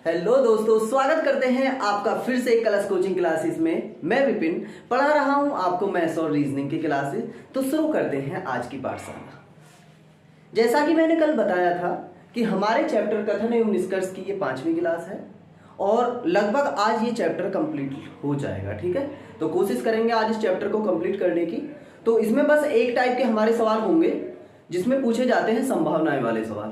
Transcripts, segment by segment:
Hello दोस्तों, स्वागत करते हैं आपका फिर से कलश कोचिंग क्लासेस में। मैं विपिन पढ़ा रहा हूं आपको मैथ्स और रीजनिंग की क्लासेस। तो शुरू करते हैं आज की पाठशाला। जैसा कि मैंने कल बताया था कि हमारे चैप्टर कथन एवं निष्कर्ष की ये 5वीं क्लास है और लगभग आज ये चैप्टर कंप्लीट हो जाएगा। ठीक है, तो कोशिश करेंगे आज इस चैप्टर को कंप्लीट करने की। तो इसमें बस एक टाइप के हमारे सवाल होंगे जिसमें पूछे जाते हैं संभावनाएं वाले सवाल।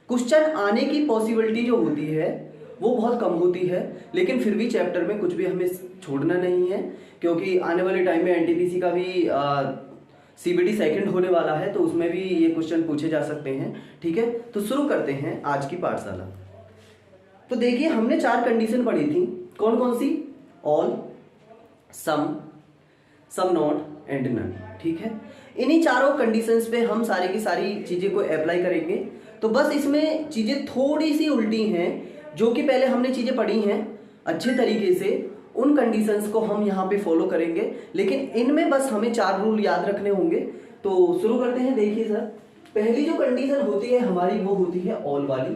क्वेश्चन आने की पॉसिबिलिटी जो होती है वो बहुत कम होती है, लेकिन फिर भी चैप्टर में कुछ भी हमें छोड़ना नहीं है, क्योंकि आने वाले टाइम में एनटीपीसी का भी सीबीटी सेकंड होने वाला है, तो उसमें भी ये क्वेश्चन पूछे जा सकते हैं। ठीक है, तो शुरू करते हैं आज की पाठशाला। तो देखिए, हमने 4 कंडीशन पढ़ी थी। कौन कौन सी? All, some not and none. ठीक है, इन्हीं चारों कंडीशंस पे हम सारी की सारी चीजें को अप्लाई करेंगे। तो बस इसमें चीजें थोड़ी सी उल्टी हैं, जो कि पहले हमने चीजें पढ़ी हैं अच्छे तरीके से, उन कंडीशंस को हम यहाँ पे फॉलो करेंगे, लेकिन इनमें बस हमें 4 रूल याद रखने होंगे। तो शुरू करते हैं। देखिए सर, पहली जो कंडीशन होती है हमारी वो होती है ऑल वाली।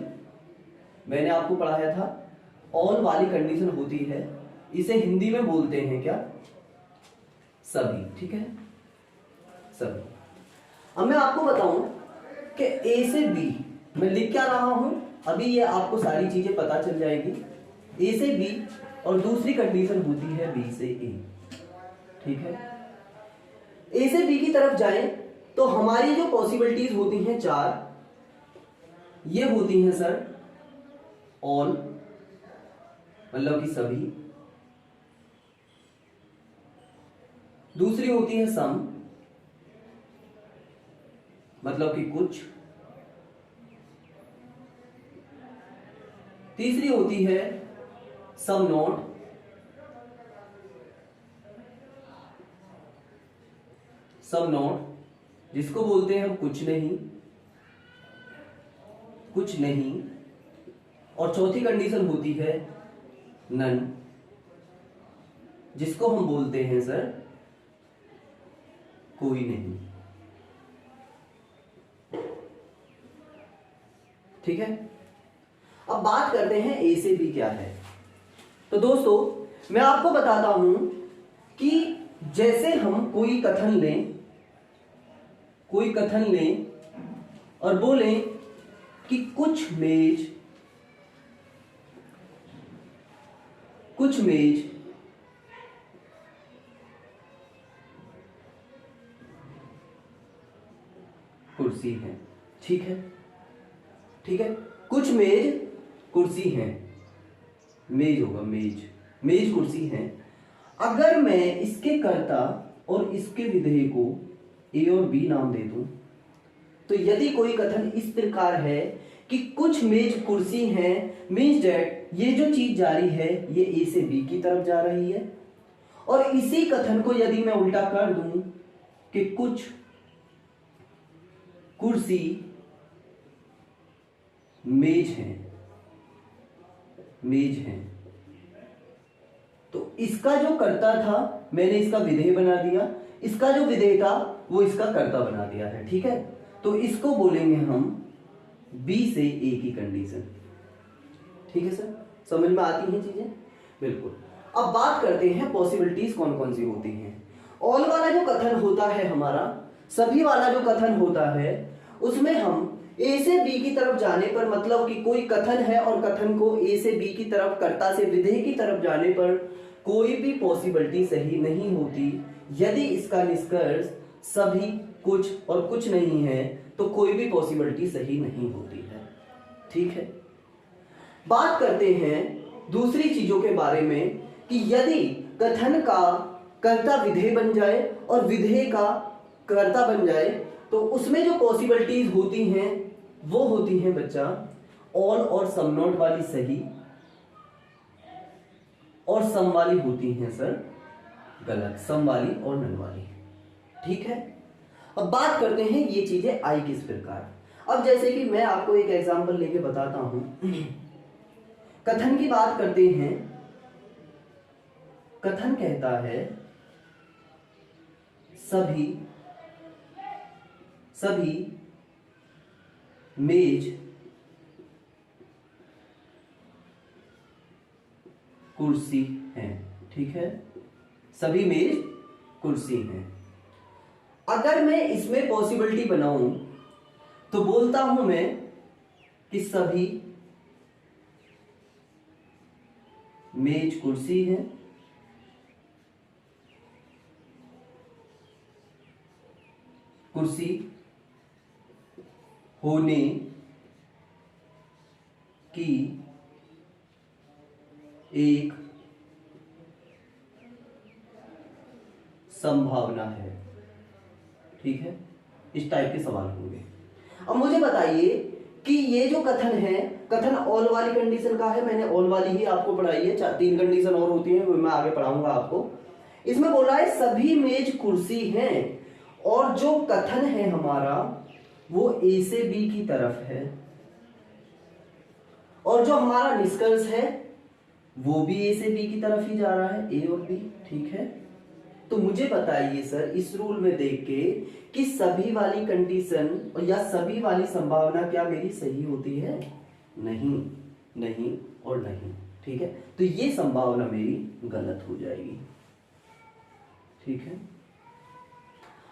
मैंने आपको पढ़ाया था, ऑल वाली कंडीशन होती है, इसे हिंदी में बोलते हैं क्या? सभी। ठीक है, सभी। अब मैं आपको बताऊं कि ए से बी मैं लिख क्या रहा हूं, अभी ये आपको सारी चीजें पता चल जाएगी। ए से बी और दूसरी कंडीशन होती है बी से ए। ठीक है, ए से बी की तरफ जाएं तो हमारी जो पॉसिबिलिटीज होती हैं 4, ये होती हैं सर ऑल, मतलब कि सभी। दूसरी होती है सम, मतलब कि कुछ। तीसरी होती है सम नॉट, जिसको बोलते हैं हम कुछ नहीं। और चौथी कंडीशन होती है नन, जिसको हम बोलते हैं सर कोई नहीं। ठीक है, अब बात करते हैं ए से बी क्या है। तो दोस्तों, मैं आपको बताता हूं कि जैसे हम कोई कथन लें और बोलें कि कुछ मेज कुर्सी है। ठीक है, कुछ मेज कुर्सी हैं, मेज होगा, मेज कुर्सी हैं। अगर मैं इसके कर्ता और इसके विधेय को ए और बी नाम दे दूं, तो यदि कोई कथन इस प्रकार है कि कुछ मेज कुर्सी हैं, मीन्स दैट ये जो चीज जा रही है ये ए से बी की तरफ जा रही है। और इसी कथन को यदि मैं उल्टा कर दूं कि कुछ कुर्सी मेज हैं, तो इसका जो कर्ता था मैंने इसका विधेय बना दिया, इसका जो विधेय था वो इसका कर्ता बना दिया है। ठीक है, तो इसको बोलेंगे हम बी से ए की कंडीशन। ठीक है सर, समझ में आती हैं चीजें? बिल्कुल। अब बात करते हैं पॉसिबिलिटीज कौन कौन सी होती हैं। ऑल वाला जो कथन होता है हमारा, सभी वाला जो कथन होता है, उसमें हम ए से बी की तरफ जाने पर, मतलब कि कोई कथन है और कथन को ए से बी की तरफ, कर्ता से विधेय की तरफ जाने पर कोई भी पॉसिबिलिटी सही नहीं होती। यदि इसका निष्कर्ष सभी, कुछ और कुछ नहीं है, तो कोई भी पॉसिबिलिटी सही नहीं होती है। ठीक है, बात करते हैं दूसरी चीजों के बारे में कि यदि कथन का कर्ता विधेय बन जाए और विधेय का कर्ता बन जाए, तो उसमें जो पॉसिबिलिटीज होती हैं वो होती हैं बच्चा ऑल और सम नॉट वाली सही, और सम वाली होती हैं सर गलत, सम वाली और नन वाली। ठीक है, अब बात करते हैं ये चीजें आई किस प्रकार। अब जैसे कि मैं आपको एक एग्जांपल लेके बताता हूं। कथन की बात करते हैं। कथन कहता है सभी मेज कुर्सी हैं, ठीक है, सभी मेज कुर्सी हैं। अगर मैं इसमें पॉसिबिलिटी बनाऊं तो बोलता हूं मैं कि सभी मेज कुर्सी हैं, कुर्सी होने की एक संभावना है, ठीक है। इस टाइप के सवाल होंगे। अब मुझे बताइए कि ये जो कथन है, कथन ऑल वाली कंडीशन का है, मैंने ऑल वाली ही आपको पढ़ाई है, 3 कंडीशन और होती हैं, वो मैं आगे पढ़ाऊंगा आपको। इसमें बोल रहा है सभी मेज कुर्सी हैं, और जो कथन है हमारा वो ए से बी की तरफ है, और जो हमारा निष्कर्ष है वो भी ए से बी की तरफ ही जा रहा है, ए और बी, ठीक है। तो मुझे बताइए सर इस रूल में देख के कि सभी वाली कंडीशन या सभी वाली संभावना क्या मेरी सही होती है? नहीं, नहीं और नहीं, ठीक है। तो ये संभावना मेरी गलत हो जाएगी, ठीक है।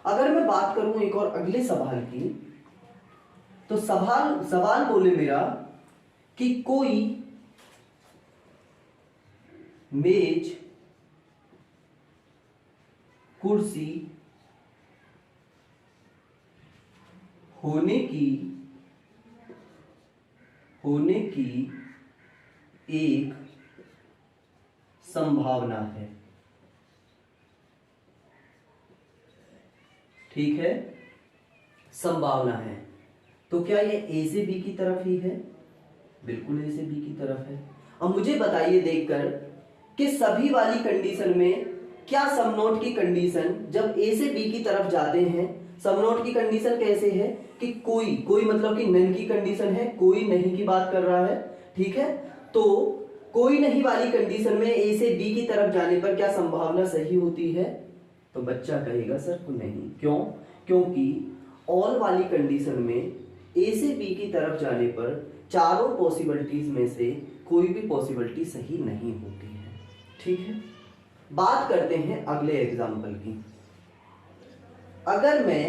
अगर मैं बात करूं एक और अगले सवाल की, तो सवाल बोले मेरा कि कोई मेज कुर्सी होने की एक संभावना है, ठीक है, संभावना है। तो क्या ये ए से बी की तरफ ही है? बिल्कुल ए से बी की तरफ है। अब मुझे बताइए देखकर कि सभी वाली कंडीशन में क्या सम नोट की कंडीशन जब ए से बी की तरफ जाते हैं, सम नोट की कंडीशन कैसे है कि कोई मतलब कि नन की कंडीशन है, कोई नहीं की बात कर रहा है, ठीक है। तो कोई नहीं वाली कंडीशन में ए से बी की तरफ जाने पर क्या संभावना सही होती है? तो बच्चा कहेगा सर नहीं। क्यों? क्योंकि ऑल वाली कंडीशन में ए से बी की तरफ जाने पर चारों पॉसिबिलिटीज में से कोई भी पॉसिबिलिटी सही नहीं होती है, ठीक है। बात करते हैं अगले एग्जाम्पल की। अगर मैं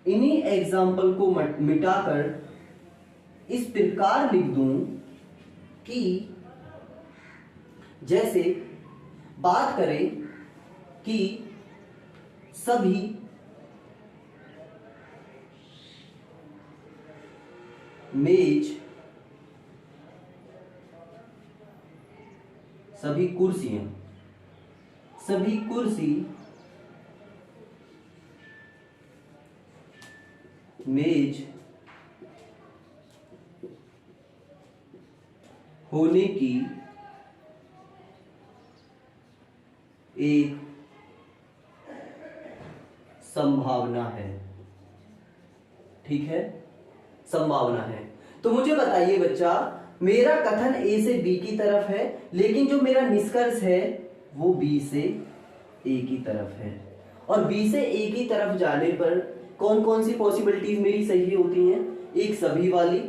इन्हीं एग्जाम्पल को मिटाकर इस प्रकार लिख दूं कि जैसे बात करें कि सभी मेज, सभी कुर्सियां, सभी कुर्सी मेज होने की एक संभावना है, ठीक है, संभावना है। तो मुझे बताइए बच्चा, मेरा कथन ए से बी की तरफ है, लेकिन जो मेरा निष्कर्ष है वो बी से ए की तरफ है, और बी से ए की तरफ जाने पर कौन कौन सी पॉसिबिलिटीज मेरी सही होती हैं? एक सभी वाली,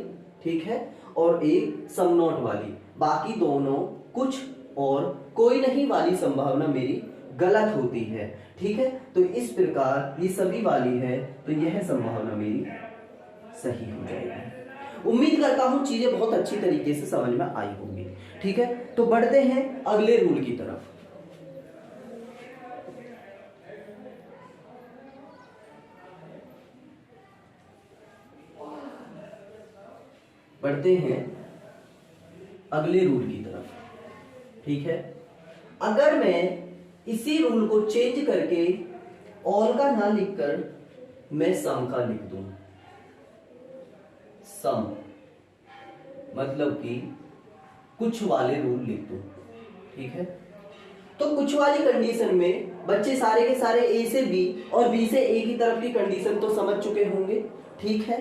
ठीक है, और एक सम नॉट वाली। बाकी दोनों कुछ और कोई नहीं वाली संभावना मेरी गलत होती है, ठीक है। तो इस प्रकार ये सभी वाली है, तो यह संभावना मेरी सही हो जाएगी। उम्मीद करता हूं चीजें बहुत अच्छी तरीके से समझ में आई होंगी, ठीक है। तो बढ़ते हैं अगले रूल की तरफ। बढ़ते हैं अगले रूल की तरफ, ठीक है। अगर मैं इसी रूल को चेंज करके ऑल का ना लिखकर मैं सम का लिख दूं, सम मतलब कि कुछ वाले रूल लिख दूं, ठीक है। तो कुछ वाली कंडीशन में बच्चे सारे के सारे ए से बी और बी से ए की तरफ की कंडीशन तो समझ चुके होंगे, ठीक है।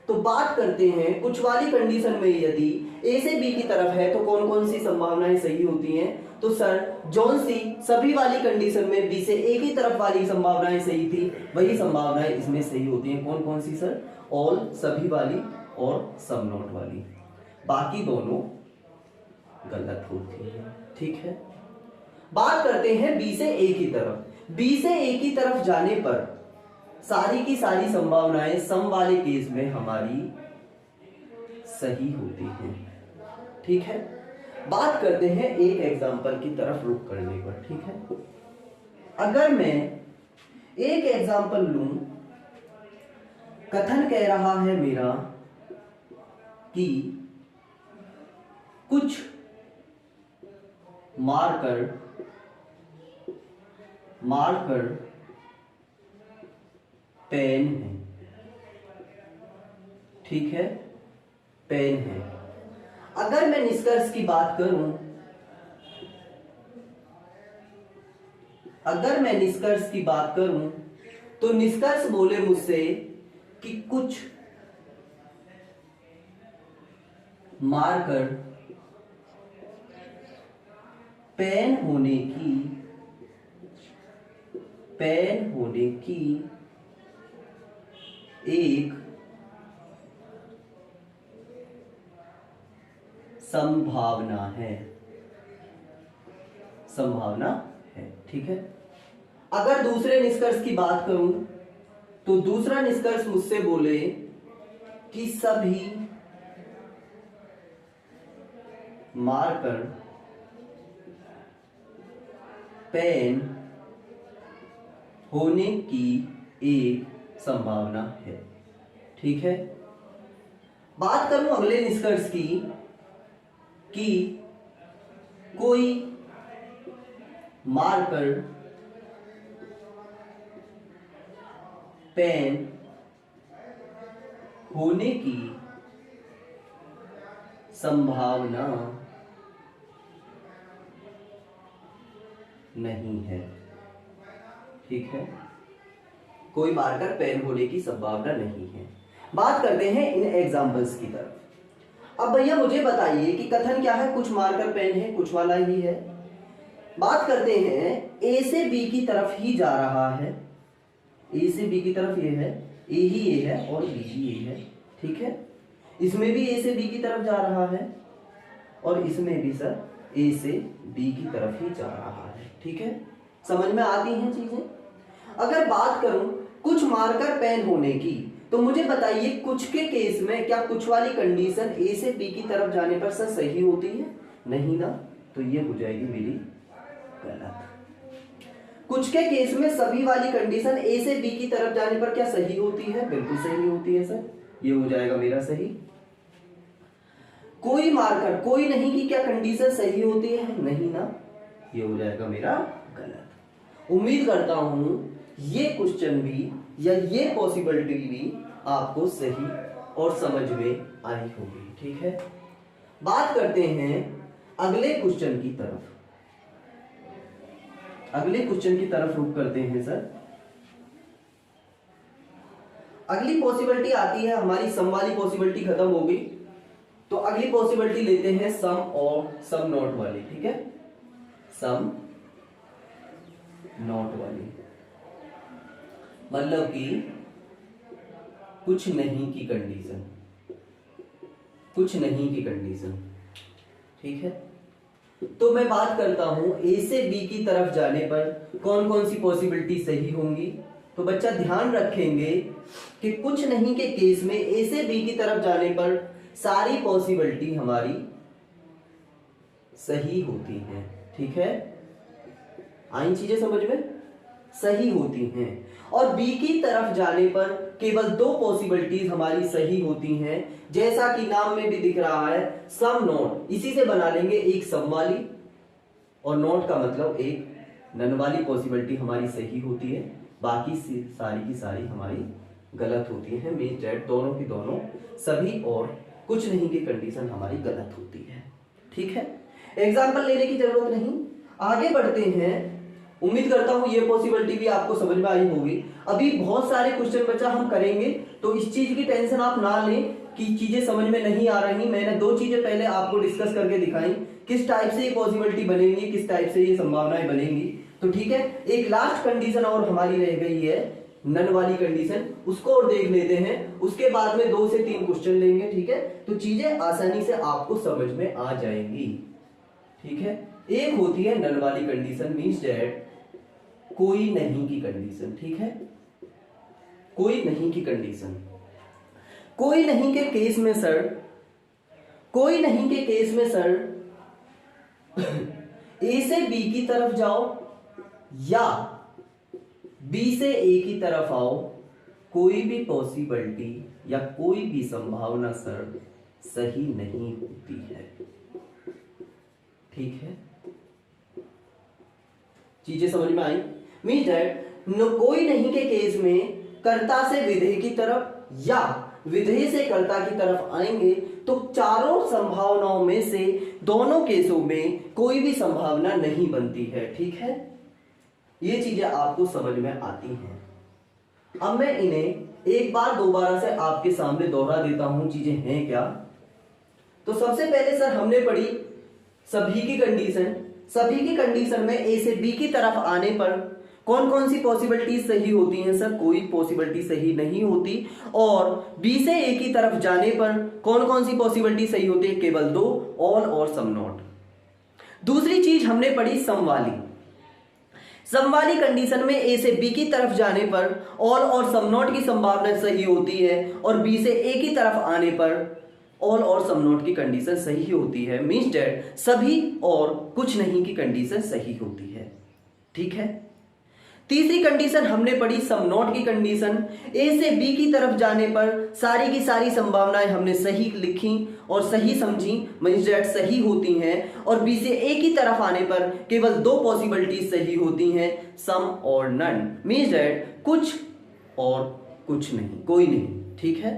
तो बात करते हैं कुछ वाली कंडीशन में यदि ए से बी की तरफ है तो कौन कौन सी संभावनाएं सही होती हैं? तो सर जौन सी सभी वाली कंडीशन में बी से ए की तरफ वाली संभावनाएं सही थी, वही संभावनाएं इसमें सही होती हैं। कौन कौन सी सर? ऑल, सभी वाली और सम नॉट वाली। बाकी दोनों गलत होती है, ठीक है। बात करते हैं बी से ए की तरफ। बी से ए की तरफ जाने पर सारी की सारी संभावनाएं सम वाले केस में हमारी सही होती हैं, ठीक है। बात करते हैं एक एग्जांपल की तरफ रुख करने पर, ठीक है। अगर मैं एक एग्जांपल लूं, कथन कह रहा है मेरा कि कुछ मारकर पेन है, ठीक है, पेन है। अगर मैं निष्कर्ष की बात करूं, तो निष्कर्ष बोले मुझसे कि कुछ मारकर पेन होने की एक संभावना है, ठीक है। अगर दूसरे निष्कर्ष की बात करूं तो दूसरा निष्कर्ष मुझसे बोले कि सभी मारकर पेन होने की एक संभावना है, ठीक है। बात करूं अगले निष्कर्ष की कि कोई मारकर पेन होने की संभावना नहीं है, ठीक है। कोई मारकर पेन होने की संभावना नहीं है। बात करते हैं इन एग्जाम्पल्स की तरफ। अब भैया मुझे बताइए कि कथन क्या है, कुछ मारकर पेन है, कुछ वाला ही है। बात करते हैं ए से बी की तरफ ही जा रहा है, ए से बी की तरफ ये है, ए ही ए है और बी ही ए है, ठीक है। इसमें भी ए से बी की तरफ जा रहा है और इसमें भी सर ए से बी की तरफ ही जा रहा है, ठीक है। समझ में आती हैं चीजें। अगर बात करूं कुछ मारकर पेन होने की, तो मुझे बताइए कुछ के केस में क्या कुछ वाली कंडीशन ए से बी की तरफ जाने पर सर सही होती है? नहीं ना, तो ये हो जाएगी मेरी गलत। कुछ के केस में सभी वाली कंडीशन ए से बी की तरफ जाने पर क्या सही होती है? बिल्कुल सही होती है सर, ये हो जाएगा मेरा सही। कोई मारकर कोई नहीं की क्या कंडीशन सही होती है? नहीं ना, ये हो जाएगा मेरा गलत। उम्मीद करता हूं ये क्वेश्चन भी या ये पॉसिबिलिटी भी आपको सही और समझ में आई होगी, ठीक है। बात करते हैं अगले क्वेश्चन की तरफ। अगले क्वेश्चन की तरफ रुख करते हैं सर। अगली पॉसिबिलिटी आती है हमारी, सम वाली पॉसिबिलिटी खत्म हो गई, तो अगली पॉसिबिलिटी लेते हैं सम और सम नॉट वाली, ठीक है। सम नॉट वाली मतलब कि कुछ नहीं की कंडीशन, कुछ नहीं की कंडीशन, ठीक है। तो मैं बात करता हूं ए से बी की तरफ जाने पर कौन कौन सी पॉसिबिलिटी सही होंगी। तो बच्चा ध्यान रखेंगे कि कुछ नहीं के केस में ए से बी की तरफ जाने पर सारी पॉसिबिलिटी हमारी सही होती हैं, ठीक है। आई चीजें समझ में? सही होती हैं। और बी की तरफ जाने पर केवल दो पॉसिबिलिटीज हमारी सही होती हैं, जैसा कि नाम में भी दिख रहा है सम नॉट। इसी से बना लेंगे एक सम वाली और नॉट का मतलब एक नन वाली पॉसिबिलिटी हमारी सही होती है, बाकी सारी की सारी हमारी गलत होती है। मेन जेड दोनों की दोनों सभी और कुछ नहीं की कंडीशन हमारी गलत होती है, ठीक है। एग्जाम्पल लेने की जरूरत नहीं, आगे बढ़ते हैं। उम्मीद करता हूं ये पॉसिबिलिटी भी आपको समझ में आई होगी। अभी बहुत सारे क्वेश्चन बच्चा हम करेंगे, तो इस चीज की टेंशन आप ना लें कि चीजें समझ में नहीं आ रही। मैंने दो चीजें पहले आपको डिस्कस करके दिखाई, किस टाइप से ये पॉसिबिलिटी बनेंगी, किस टाइप से ये संभावनाएं बनेंगी। तो ठीक है, एक लास्ट कंडीशन और हमारी रह गई है नन वाली कंडीशन, उसको और देख लेते हैं। उसके बाद में 2 से 3 क्वेश्चन लेंगे, ठीक है। तो चीजें आसानी से आपको समझ में आ जाएंगी, ठीक है। एक होती है नन वाली कंडीशन, मीन्स दैट कोई नहीं की कंडीशन, ठीक है, कोई नहीं की कंडीशन। कोई नहीं के केस में सर, कोई नहीं के केस में सर ए से बी की तरफ जाओ या बी से ए की तरफ आओ, कोई भी पॉसिबिलिटी या कोई भी संभावना सर सही नहीं होती है, ठीक है। चीजें समझ में आई? मीन्स दैट कोई नहीं के केस में कर्ता से विधेय की तरफ या विधेय से कर्ता की तरफ आएंगे तो चारों संभावनाओं में से दोनों केसों में कोई भी संभावना नहीं बनती है, ठीक है। ये चीजें आपको समझ में आती हैं। अब मैं इन्हें एक बार दोबारा से आपके सामने दोहरा देता हूं, चीजें हैं क्या। तो सबसे पहले सर हमने पढ़ी सभी की कंडीशन। सभी की कंडीशन में ए से बी की तरफ आने पर कौन कौन सी पॉसिबिलिटीज सही होती हैं सर? कोई पॉसिबिलिटी सही नहीं होती। और बी से ए की तरफ जाने पर कौन कौन सी पॉसिबिलिटी सही होती है? केवल दो, ऑल और सम नॉट। दूसरी चीज हमने पढ़ी समवाली। समवाली कंडीशन में ए से बी की तरफ जाने पर ऑल और सम नॉट की संभावना सही होती है और बी से ए की तरफ आने पर ऑल और सम नॉट की कंडीशन सही होती है। मीन्स दैट सभी और कुछ नहीं की कंडीशन सही होती है, ठीक है। तीसरी कंडीशन हमने पढ़ी सम नॉट की कंडीशन। ए से बी की तरफ जाने पर सारी की सारी संभावनाएं हमने सही लिखी और सही समझी, मींस दैट सही होती हैं। और बी से ए की तरफ आने पर केवल दो पॉसिबिलिटीज सही होती हैं, सम और नन, मींस दैट कुछ और कुछ नहीं, कोई नहीं, ठीक है।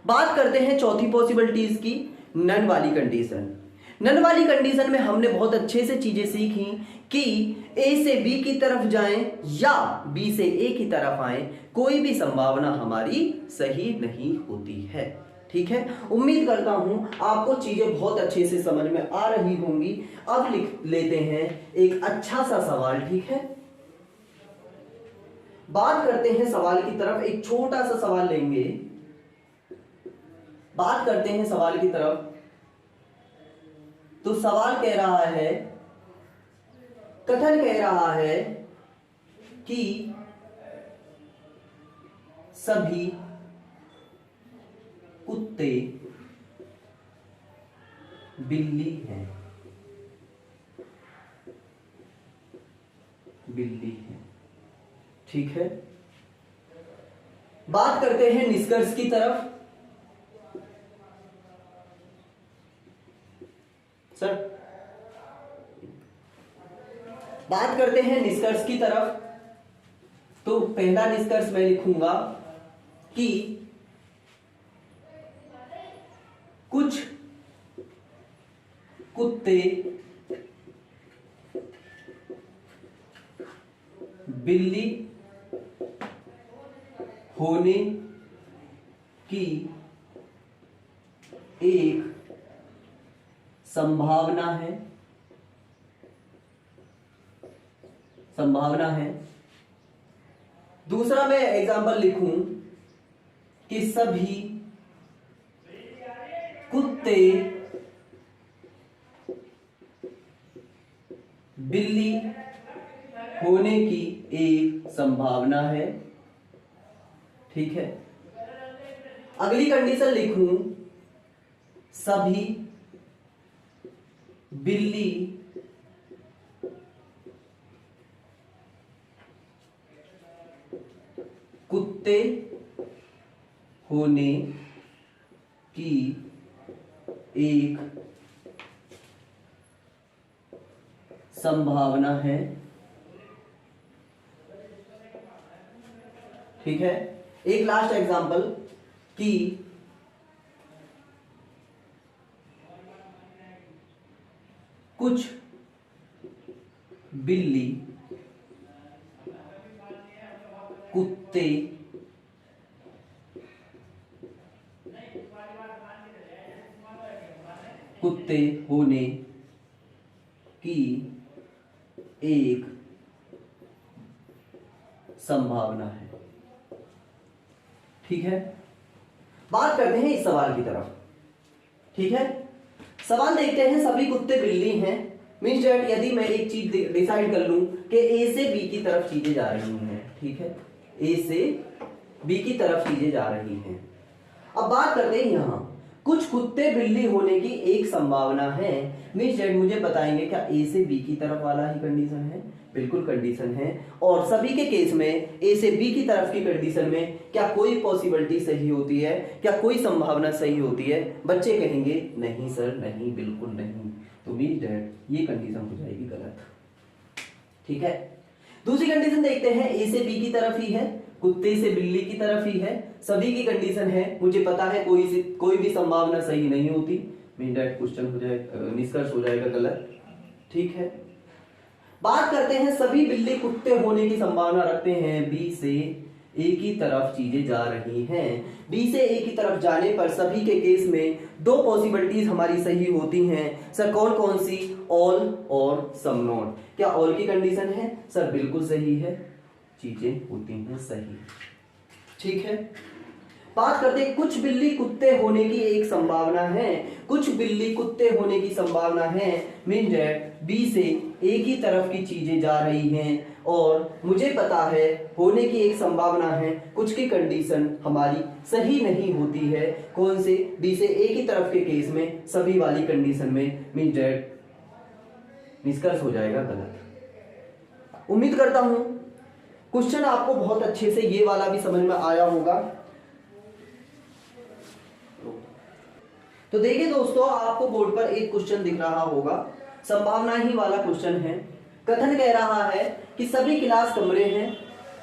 बात करते हैं चौथी पॉसिबिलिटीज की, नन वाली कंडीशन। नन वाली कंडीशन में हमने बहुत अच्छे से चीजें सीखी कि ए से बी की तरफ जाएं या बी से ए की तरफ आएं, कोई भी संभावना हमारी सही नहीं होती है, ठीक है। उम्मीद करता हूं आपको चीजें बहुत अच्छे से समझ में आ रही होंगी। अब लिख लेते हैं एक अच्छा सा सवाल, ठीक है। बात करते हैं सवाल की तरफ, एक छोटा सा सवाल लेंगे। बात करते हैं सवाल की तरफ। तो सवाल कह रहा है, कथन कह रहा है कि सभी कुत्ते बिल्ली हैं, बिल्ली है, ठीक है। बात करते हैं निष्कर्ष की तरफ। सर बात करते हैं निष्कर्ष की तरफ। तो पहला निष्कर्ष मैं लिखूंगा कि कुछ कुत्ते बिल्ली होने की एक संभावना है, संभावना है। दूसरा मैं एग्जांपल लिखूं कि सभी कुत्ते बिल्ली होने की एक संभावना है, ठीक है। अगली कंडीशन लिखूं सभी बिल्ली कुत्ते होने की एक संभावना है, ठीक है। एक लास्ट एग्जांपल कि कुछ बिल्ली कुत्ते कुत्ते होने की एक संभावना है, ठीक है। बात करते हैं इस सवाल की तरफ, ठीक है। सवाल देखते हैं, सभी कुत्ते बिल्ली हैं, मीन्स डेट यदि मैं एक चीज डिसाइड कर लूं कि ए से बी की तरफ चीजें जा रही हैं, ठीक है, ए से बी की तरफ चीजें जा रही हैं। अब बात करते हैं यहां कुछ कुत्ते बिल्ली होने की एक संभावना है। मीन्स डेट मुझे बताएंगे क्या ए से बी की तरफ वाला ही कंडीशन है? बिल्कुल कंडीशन है। और सभी के केस में ए से बी की तरफ की कंडीशन में क्या कोई पॉसिबिलिटी सही होती है? क्या कोई संभावना सही होती है? बच्चे कहेंगे नहीं सर, नहीं, बिल्कुल नहीं। तो मीन्स डेट ये कंडीशन हो जाएगी गलत, ठीक है। दूसरी कंडीशन देखते हैं, ए से बी की तरफ ही है, कुत्ते से बिल्ली की तरफ ही है, सभी की कंडीशन है, मुझे पता है कोई भी संभावना सही नहीं होती। मीन डेट क्वेश्चन हो जाएगा, निष्कर्ष हो जाएगा गलत, ठीक है। बात करते हैं सभी बिल्ली कुत्ते होने की संभावना रखते हैं, बी से ए की तरफ चीजें जा रही हैं। बी से ए की तरफ जाने पर सभी के केस में दो पॉसिबिलिटीज हमारी सही होती हैं। सर कौन कौन सी? ऑल और सम नॉट। क्या ऑल की कंडीशन है? सर बिल्कुल सही है, चीजें होती हैं सही, ठीक है। बात करते हैं कुछ बिल्ली कुत्ते होने की एक संभावना है, कुछ बिल्ली कुत्ते होने की संभावना है। मीन डेट बी से ए की तरफ की चीजें जा रही हैं और मुझे पता है होने की एक संभावना है, कुछ की कंडीशन हमारी सही नहीं होती है। कौन से? बी से ए की तरफ के केस में सभी वाली कंडीशन में मीन डेट निष्कर्ष हो जाएगा गलत। उम्मीद करता हूं क्वेश्चन आपको बहुत अच्छे से ये वाला भी समझ में आया होगा। तो देखिए दोस्तों, आपको बोर्ड पर एक क्वेश्चन दिख रहा होगा, संभावना ही वाला क्वेश्चन है। कथन कह रहा है कि सभी क्लास कमरे हैं,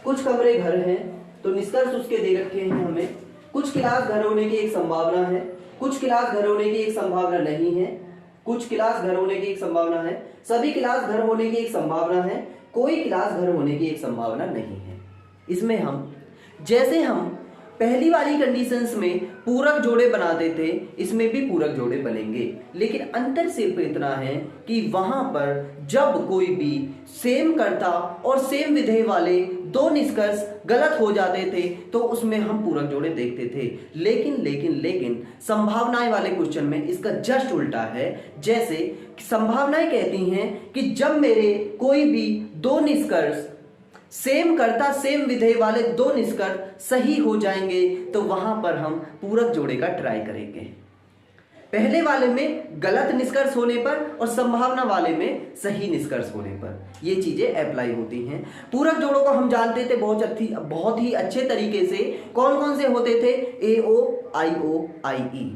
कुछ कमरे घर हैं, तो निष्कर्ष उसके दे रखे हैं हमें। कुछ क्लास घर होने की एक संभावना है, कुछ क्लास घर होने की एक संभावना नहीं है, कुछ क्लास घर होने की एक संभावना है, सभी क्लास घर होने की एक संभावना है, कोई क्लास घर होने की एक संभावना नहीं है। इसमें हम जैसे हम पहली वाली कंडीशंस में पूरक जोड़े बनाते थे, इसमें भी पूरक जोड़े बनेंगे, लेकिन अंतर सिर्फ इतना है कि वहां पर जब कोई भी सेम कर्ता और सेम विधेय वाले दो निष्कर्ष गलत हो जाते थे तो उसमें हम पूरक जोड़े देखते थे। लेकिन संभावनाएं वाले क्वेश्चन में इसका जस्ट उल्टा है। जैसे संभावनाएं कहती हैं कि जब मेरे कोई भी दो निष्कर्ष सेम कर्ता सेम विधेय वाले दो निष्कर्ष सही हो जाएंगे तो वहां पर हम पूरक जोड़े का ट्राई करेंगे। पहले वाले में गलत निष्कर्ष होने पर और संभावना वाले में सही निष्कर्ष होने पर ये चीजें अप्लाई होती हैं। पूरक जोड़ों को हम जानते थे बहुत ही अच्छे तरीके से। कौन कौन से होते थे? AO IO IE,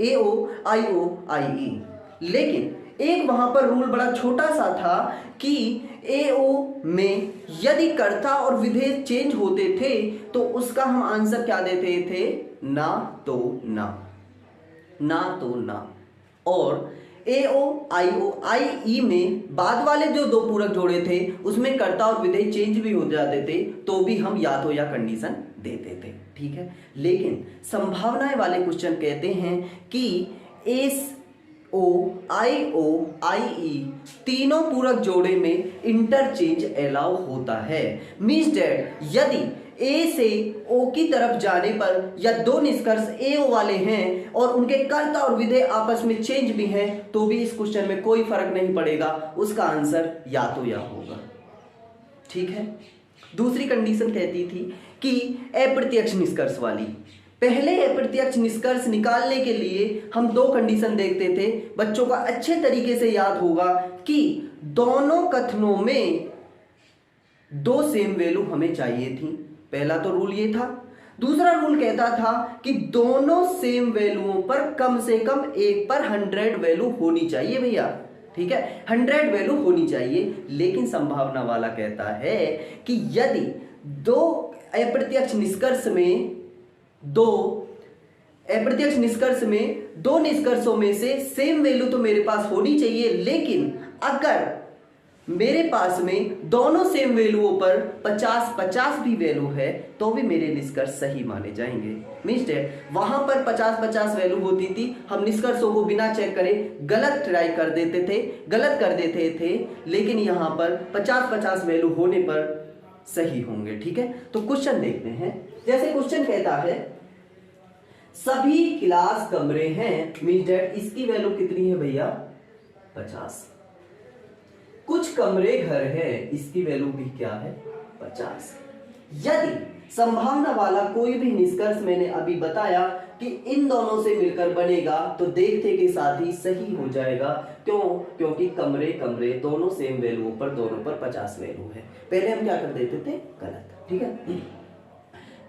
AO IO IE। लेकिन एक वहां पर रूल बड़ा छोटा सा था कि AO में यदि कर्ता और विधेय चेंज होते थे तो उसका हम आंसर क्या देते थे? ना तो ना, ना तो ना। और AO IO IE में बाद वाले जो दो पूरक जोड़े थे उसमें कर्ता और विधेय चेंज भी हो जाते थे तो भी हम या तो या कंडीशन देते थे, ठीक है। लेकिन संभावनाएं वाले क्वेश्चन कहते हैं कि AO IO IE तीनों पूरक जोड़े में इंटरचेंज अलाउ होता है। मींस दैट यदि A से O की तरफ जाने पर या दो निष्कर्ष AO वाले हैं और उनके कर्ता और विधेय आपस में चेंज भी हैं तो भी इस क्वेश्चन में कोई फर्क नहीं पड़ेगा, उसका आंसर या तो या होगा, ठीक है। दूसरी कंडीशन कहती थी कि अप्रत्यक्ष निष्कर्ष वाली। पहले अप्रत्यक्ष निष्कर्ष निकालने के लिए हम दो कंडीशन देखते थे। बच्चों का अच्छे तरीके से याद होगा कि दोनों कथनों में दो सेम वैल्यू हमें चाहिए थी। पहला तो रूल ये था। दूसरा रूल कहता था कि दोनों सेम वैल्यूओं पर कम से कम एक पर 100 वैल्यू होनी चाहिए भैया, ठीक है, 100 वैल्यू होनी चाहिए। लेकिन संभावना वाला कहता है कि यदि दो अप्रत्यक्ष निष्कर्ष में दो निष्कर्षों में से सेम वैल्यू तो मेरे पास होनी चाहिए, लेकिन अगर मेरे पास में दोनों सेम वैल्यूओं पर 50-50 भी वैल्यू है तो भी मेरे निष्कर्ष सही माने जाएंगे। मींस दैट वहां पर 50-50 वैल्यू होती थी, हम निष्कर्षों को बिना चेक करे गलत ट्राई कर देते थे, लेकिन यहां पर 50-50 वैल्यू होने पर सही होंगे, ठीक है। तो क्वेश्चन देखते हैं। जैसे क्वेश्चन कहता है सभी क्लास कमरे हैं, मींस दैट इसकी वैल्यू कितनी है भैया? 50। कुछ कमरे घर है, इसकी वैल्यू भी क्या है 50। यदि संभावना वाला कोई भी निष्कर्ष मैंने अभी बताया कि इन दोनों से मिलकर बनेगा तो देखते के साथ ही सही हो जाएगा। क्यों? क्योंकि कमरे कमरे दोनों सेम वैल्यू पर, दोनों पर 50 वैल्यू है। पहले हम क्या कर देते थे, गलत, ठीक है।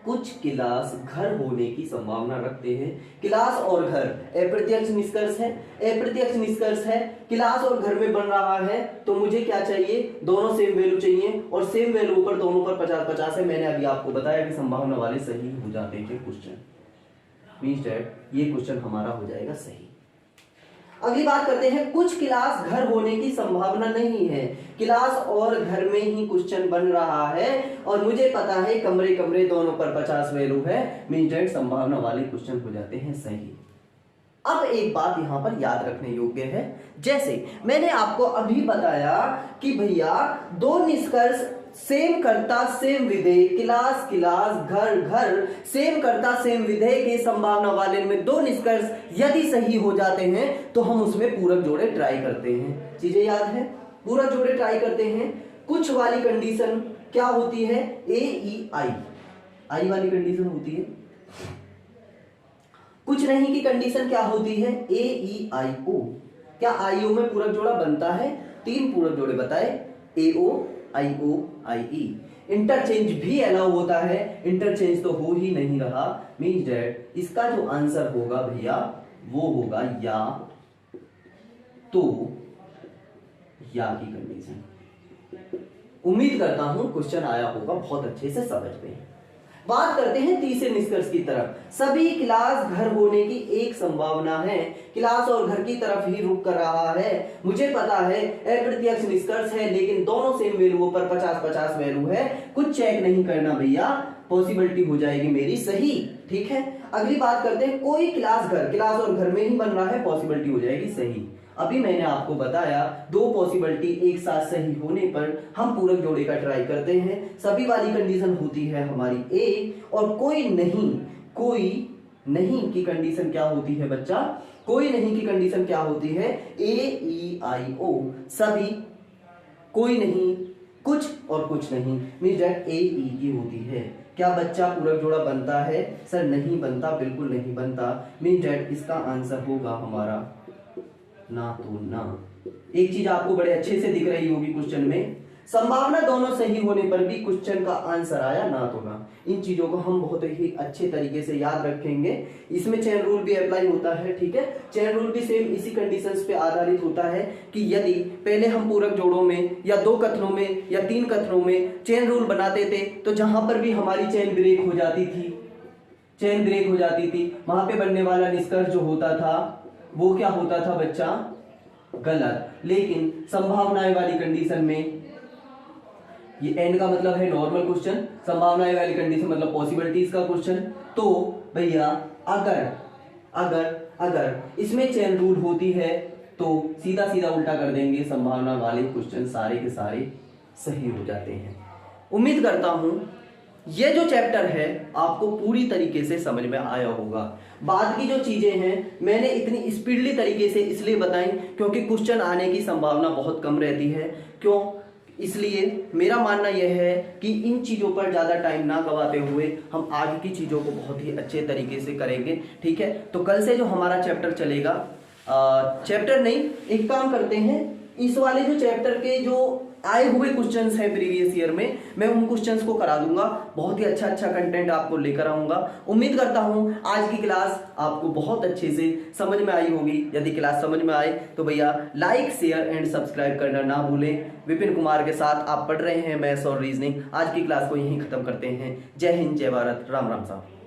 कुछ क्लास घर होने की संभावना रखते हैं। क्लास और घर अप्रत्यक्ष निष्कर्ष है, अप्रत्यक्ष निष्कर्ष है, क्लास और घर में बन रहा है, तो मुझे क्या चाहिए, दोनों सेम वैल्यू चाहिए, और सेम वैल्यू पर दोनों पर 50-50 है। मैंने अभी आपको बताया कि संभावना वाले सही हो जाते हैं क्वेश्चन, मींस दैट ये क्वेश्चन हमारा हो जाएगा सही। अगली बात करते हैं, कुछ क्लास घर होने की संभावना नहीं है, क्लास और घर में ही क्वेश्चन बन रहा है और मुझे पता है कमरे कमरे दोनों पर 50 वैल्यू है, मींस दैट संभावना वाले क्वेश्चन हो जाते हैं सही। अब एक बात यहां पर याद रखने योग्य है, जैसे मैंने आपको अभी बताया कि भैया दो निष्कर्ष सेम करता सेम विधेय, क्लास क्लास घर घर सेम करता सेम विधेय के संभावना वाले में दो निष्कर्ष यदि सही हो जाते हैं तो हम उसमें पूरक जोड़े ट्राई करते हैं। चीजें याद है, पूरक जोड़े ट्राई करते हैं। कुछ वाली कंडीशन क्या होती है, ए ई आई, आई वाली कंडीशन होती है। कुछ नहीं की कंडीशन क्या होती है, ए ई आई ओ। क्या आई ओ में पूरक जोड़ा बनता है? 3 पूरक जोड़े बताए, ए ओ आई ओ आई ई। इंटरचेंज भी अलाउ होता है, इंटरचेंज तो हो ही नहीं रहा, मींस दैट इसका जो आंसर होगा भैया वो होगा या तो या की कंडीशन। उम्मीद करता हूं क्वेश्चन आया होगा, बहुत अच्छे से समझ में। बात करते हैं तीसरे निष्कर्ष की तरफ। सभी क्लास घर होने की एक संभावना है, क्लास और घर की तरफ ही रुक कर रहा है। मुझे पता है अप्रत्यक्ष निष्कर्ष है, लेकिन दोनों सेम वैल्यू पर 50-50 वैल्यू है। कुछ चेक नहीं करना भैया, पॉसिबिलिटी हो जाएगी मेरी सही, ठीक है। अगली बात करते हैं, कोई क्लास घर, क्लास और घर में ही बन रहा है, पॉसिबिलिटी हो जाएगी सही। अभी मैंने आपको बताया दो पॉसिबिलिटी एक साथ सही होने पर हम पूरक जोड़े का ट्राई करते हैं। सभी वाली कंडीशन होती है हमारी ए, और कोई नहीं की कंडीशन क्या होती है बच्चा, कोई नहीं की कंडीशन क्या होती है, ए ई आई ओ। सभी, कोई नहीं, कुछ और कुछ नहीं, मींस दैट ए ई की होती है। क्या बच्चा पूरक जोड़ा बनता है? सर नहीं बनता, बिल्कुल नहीं बनता, मींस दैट इसका आंसर होगा हमारा ना तो ना। एक चीज आपको बड़े अच्छे से दिख रही होगी क्वेश्चन में, संभावना दोनों सही होने पर भी क्वेश्चन का आंसर आया ना तो ना। इन चीजों को हम बहुत ही अच्छे तरीके से याद रखेंगे। इसमें चेन रूल भी अप्लाई होता है, ठीक है। चेन रूल भी सेम इसी कंडीशंस पे आधारित होता है कि यदि पहले हम पूरक जोड़ों में या 2 कथनों में या 3 कथनों में चेन रूल बनाते थे तो जहां पर भी हमारी चेन ब्रेक हो जाती थी, वहां पे बनने वाला निष्कर्ष जो होता था वो क्या होता था बच्चा, गलत। लेकिन संभावनाएं वाली कंडीशन में, ये एंड का मतलब है नॉर्मल क्वेश्चन, संभावनाएं वाली कंडीशन मतलब पॉसिबिलिटीज का क्वेश्चन। तो भैया अगर इसमें चेन रूल होती है तो सीधा सीधा उल्टा कर देंगे, संभावना वाले क्वेश्चन सारे के सारे सही हो जाते हैं। उम्मीद करता हूं ये जो चैप्टर है आपको पूरी तरीके से समझ में आया होगा। बाद की जो चीजें हैं मैंने इतनी स्पीडली तरीके से इसलिए बताई क्योंकि क्वेश्चन आने की संभावना बहुत कम रहती है। क्यों? इसलिए मेरा मानना यह है कि इन चीजों पर ज्यादा टाइम ना गवाते हुए हम आगे की चीजों को बहुत ही अच्छे तरीके से करेंगे, ठीक है। तो कल से जो हमारा चैप्टर चलेगा, चैप्टर नहीं, एक काम करते हैं, इस वाले जो चैप्टर के जो आए हुए क्वेश्चंस हैं प्रीवियस ईयर में, मैं उन क्वेश्चंस को करा दूंगा। बहुत ही अच्छा कंटेंट आपको लेकर आऊंगा। उम्मीद करता हूं आज की क्लास आपको बहुत अच्छे से समझ में आई होगी। यदि क्लास समझ में आए तो भैया लाइक, शेयर एंड सब्सक्राइब करना ना भूलें। विपिन कुमार के साथ आप पढ़ रहे हैं मैथ्स और रीजनिंग। आज की क्लास को यहीं खत्म करते हैं। जय हिंद, जय भारत, राम राम साहब।